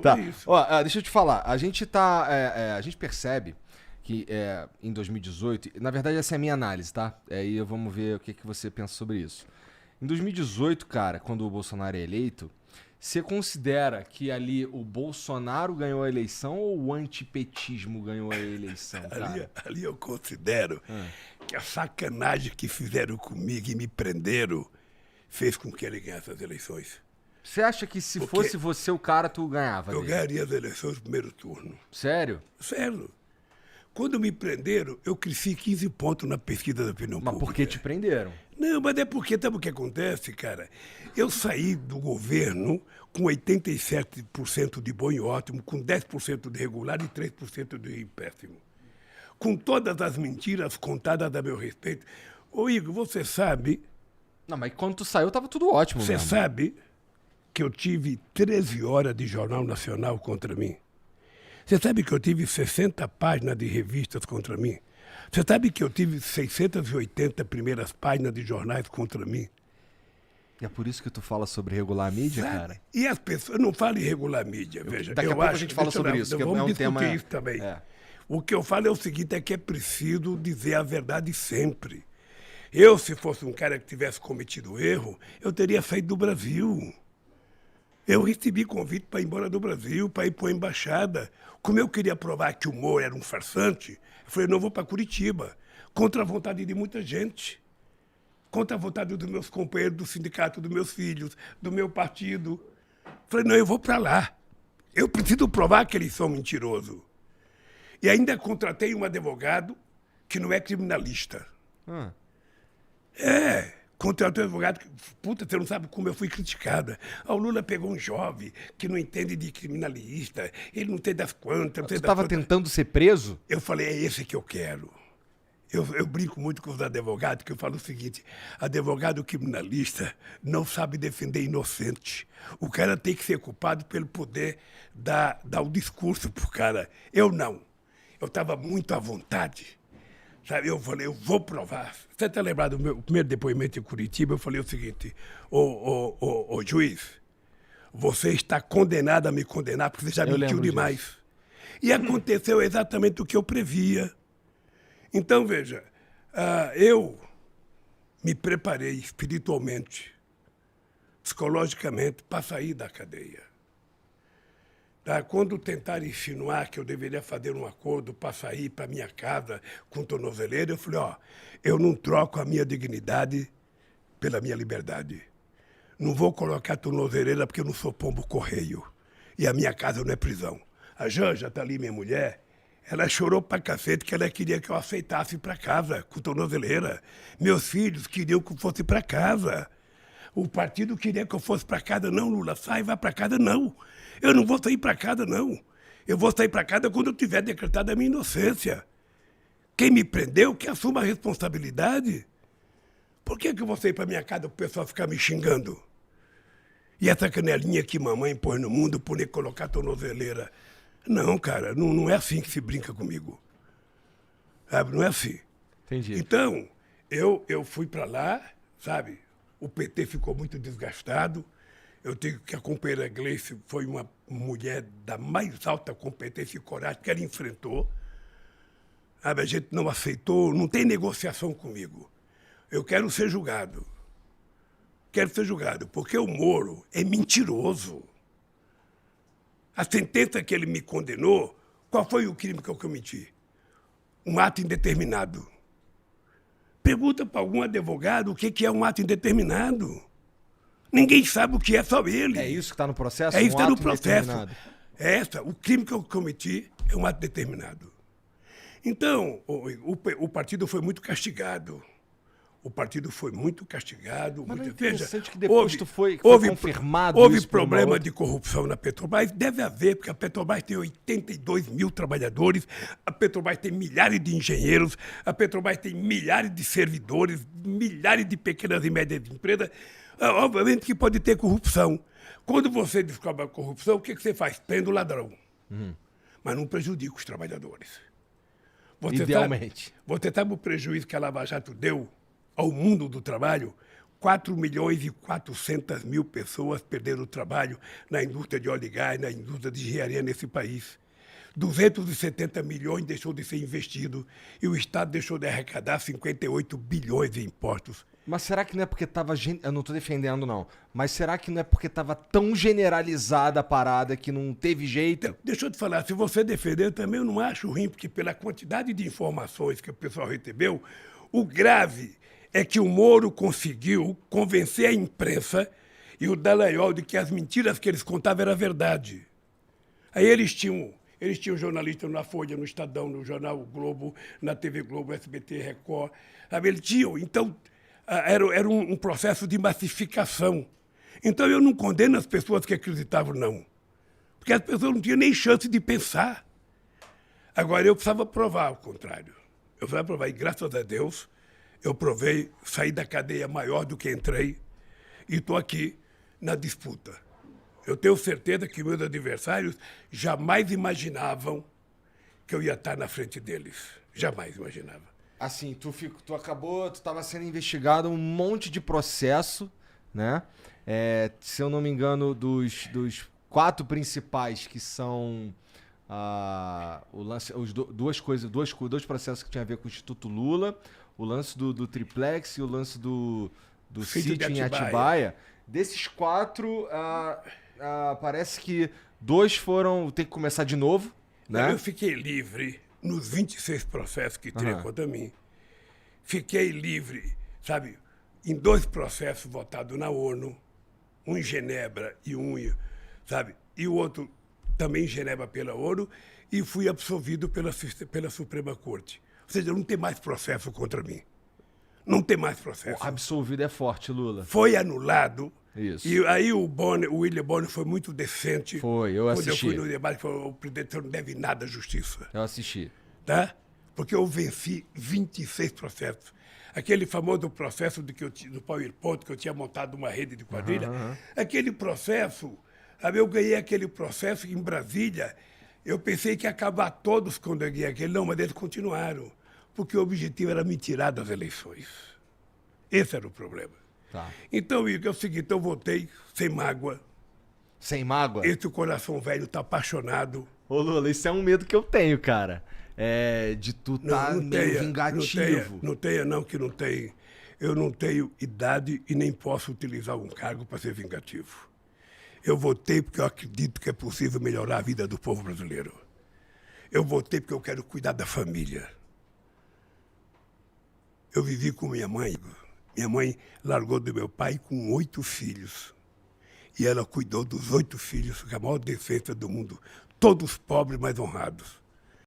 Tá. isso. Ó, deixa eu te falar. A gente tá. A gente percebe que em 2018. Na verdade, essa é a minha análise, tá? Aí vamos ver o que você pensa sobre isso. Em 2018, cara, quando o Bolsonaro é eleito, você considera que ali o Bolsonaro ganhou a eleição ou o antipetismo ganhou a eleição, cara? Ali eu considero que a sacanagem que fizeram comigo e me prenderam fez com que ele ganhasse as eleições. Você acha que se Porque fosse você o cara, tu ganhava eu dele? ganharia as eleições no primeiro turno. Sério? Sério. Quando me prenderam, eu cresci 15 pontos na pesquisa da opinião Mas pública. por que te prenderam? Não, mas é porque, sabe o que acontece, cara? Eu saí do governo com 87% de bom e ótimo, com 10% de regular e 3% de péssimo. Com todas as mentiras contadas a meu respeito. Ô Igor, você sabe, Não, mas quando tu saiu, tava tudo ótimo você mesmo. sabe que eu tive 13 horas de Jornal Nacional contra mim? Você sabe que eu tive 60 páginas de revistas contra mim? Você sabe que eu tive 680 primeiras páginas de jornais contra mim? E é por isso que tu fala sobre regular a mídia, Sabe? cara? E as pessoas, eu não falo em regular mídia, veja. Daqui a eu pouco a acho, gente fala deixa eu sobre dar- isso, que é vamos um discutir tema... isso também. É. O que eu falo é o seguinte, é que é preciso dizer a verdade sempre. Eu, se fosse um cara que tivesse cometido erro, eu teria saído do Brasil. Eu recebi convite para ir embora do Brasil, para ir para a embaixada. Como eu queria provar que o Moro era um farsante, eu falei, não, eu vou para Curitiba, contra a vontade de muita gente. Contra a vontade dos meus companheiros do sindicato, dos meus filhos, do meu partido. Falei, não, eu vou para lá. Eu preciso provar que eles são mentirosos. E ainda contratei um advogado que não é criminalista. Ah. Contratei um advogado que, puta, você não sabe como eu fui criticada. O Lula pegou um jovem que não entende de criminalista, ele não tem das quantas. Não tem Tu das tava quantas. tentando ser preso? Eu falei, é esse que eu quero. Eu brinco muito com os advogados, que eu falo o seguinte, advogado criminalista não sabe defender inocente. O cara tem que ser culpado pelo poder dar o discurso pro cara. Eu não. Eu estava muito à vontade. Sabe, eu falei, eu vou provar. Você está lembrado do meu primeiro depoimento em Curitiba? Eu falei o seguinte, ô juiz, você está condenado a me condenar porque você já Eu mentiu lembro demais. E aconteceu exatamente o que eu previa. Então, veja, eu me preparei espiritualmente, psicologicamente, para sair da cadeia. Tá? Quando tentaram insinuar que eu deveria fazer um acordo para sair para minha casa com tornozeleira, eu falei, eu não troco a minha dignidade pela minha liberdade. Não vou colocar tornozeleira porque eu não sou pombo correio. E a minha casa não é prisão. A Janja está ali, minha mulher, ela chorou pra cacete que ela queria que eu aceitasse para casa com tornozeleira. Meus filhos queriam que eu fosse para casa. O partido queria que eu fosse para casa. Não, Lula, sai, vai para casa, não. Eu não vou sair para casa, não. Eu vou sair para casa quando eu tiver decretado a minha inocência. Quem me prendeu, que assuma a responsabilidade. Por que eu vou sair para minha casa para o pessoal ficar me xingando? E essa canelinha que mamãe pôs no mundo por nem colocar tornozeleira. Não, cara, não é assim que se brinca comigo. Sabe, não é assim. Entendi. Então, eu fui para lá, sabe? O PT ficou muito desgastado. Eu digo que a companheira Gleice foi uma mulher da mais alta competência e coragem que ela enfrentou. Sabe, a gente não aceitou, não tem negociação comigo. Eu quero ser julgado. Quero ser julgado, porque o Moro é mentiroso. A sentença que ele me condenou, qual foi o crime que eu cometi? Um ato indeterminado. Pergunta para algum advogado o que é um ato indeterminado. Ninguém sabe o que é, só ele. É isso que tá no processo? É isso que está Um no ato processo. indeterminado. O crime que eu cometi é um ato determinado. Então, o partido foi muito castigado. O partido foi muito castigado. Mas não é muito... Veja, interessante que depois foi confirmado houve isso por uma problema outra- de corrupção na Petrobras. Deve haver, porque a Petrobras tem 82 mil trabalhadores, a Petrobras tem milhares de engenheiros, a Petrobras tem milhares de servidores, milhares de pequenas e médias empresas. Obviamente que pode ter corrupção. Quando você descobre a corrupção, o que você faz? Prende o ladrão. Mas não prejudica os trabalhadores. Idealmente. Você sabe o prejuízo que a Lava Jato deu ao mundo do trabalho? 4.400.000 pessoas perderam o trabalho na indústria de óleo e gás, na indústria de engenharia nesse país. 270 milhões deixou de ser investido e o Estado deixou de arrecadar 58 bilhões de impostos. Mas será que não é porque tava... Eu não tô defendendo, não. Mas será que não é porque tava tão generalizada a parada que não teve jeito? Então, deixa eu te falar, se você defender, também eu não acho ruim, porque pela quantidade de informações que o pessoal recebeu, o grave é que o Moro conseguiu convencer a imprensa e o Dallagnol de que as mentiras que eles contavam era verdade. Aí eles tinham jornalistas na Folha, no Estadão, no Jornal o Globo, na TV Globo, SBT, Record. Sabe? Eles tinham, então... Era um processo de massificação. Então eu não condeno as pessoas que acreditavam, não. Porque as pessoas não tinham nem chance de pensar. Agora, eu precisava provar o contrário. Eu precisava provar, e graças a Deus, eu provei, saí da cadeia maior do que entrei e estou aqui na disputa. Eu tenho certeza que meus adversários jamais imaginavam que eu ia estar na frente deles. Jamais imaginava. Assim, tu estava sendo investigado um monte de processo, né? Se eu não me engano, dos 4 principais que são dois processos que tinham a ver com o Instituto Lula, o lance do triplex e o lance do sítio em Atibaia. Desses 4, parece que 2 foram... Tem que começar de novo, né? Eu fiquei livre nos 26 processos que tinha contra mim. Fiquei livre, sabe, em 2 processos votados na ONU, um em Genebra e sabe, e o outro também em Genebra pela ONU, e fui absolvido pela Suprema Corte. Ou seja, não tem mais processo contra mim. Não tem mais processo. O absolvido é forte, Lula. Foi anulado. Isso. E aí o William Bonner foi muito decente. Eu assisti. Quando eu fui no debate, falou: o presidente não deve nada à justiça. Eu assisti. Tá? Porque eu venci 26 processos. Aquele famoso processo do PowerPoint, que eu tinha montado uma rede de quadrilha, aquele processo, sabe, eu ganhei aquele processo em Brasília. Eu pensei que ia acabar todos quando eu ganhei aquele. Não, mas eles continuaram. Porque o objetivo era me tirar das eleições. Esse era o problema. Tá. Então, Igor, é o seguinte, eu votei sem mágoa. Sem mágoa? Esse coração velho tá apaixonado. Ô, Lula, isso é um medo que eu tenho, cara. De tu tá meio vingativo. Não tenha, que não tem. Eu não tenho idade e nem posso utilizar um cargo para ser vingativo. Eu votei porque eu acredito que é possível melhorar a vida do povo brasileiro. Eu votei porque eu quero cuidar da família. Eu vivi com minha mãe. Minha mãe largou do meu pai com 8 filhos. E ela cuidou dos 8 filhos, que é a maior defesa do mundo. Todos pobres, mas honrados.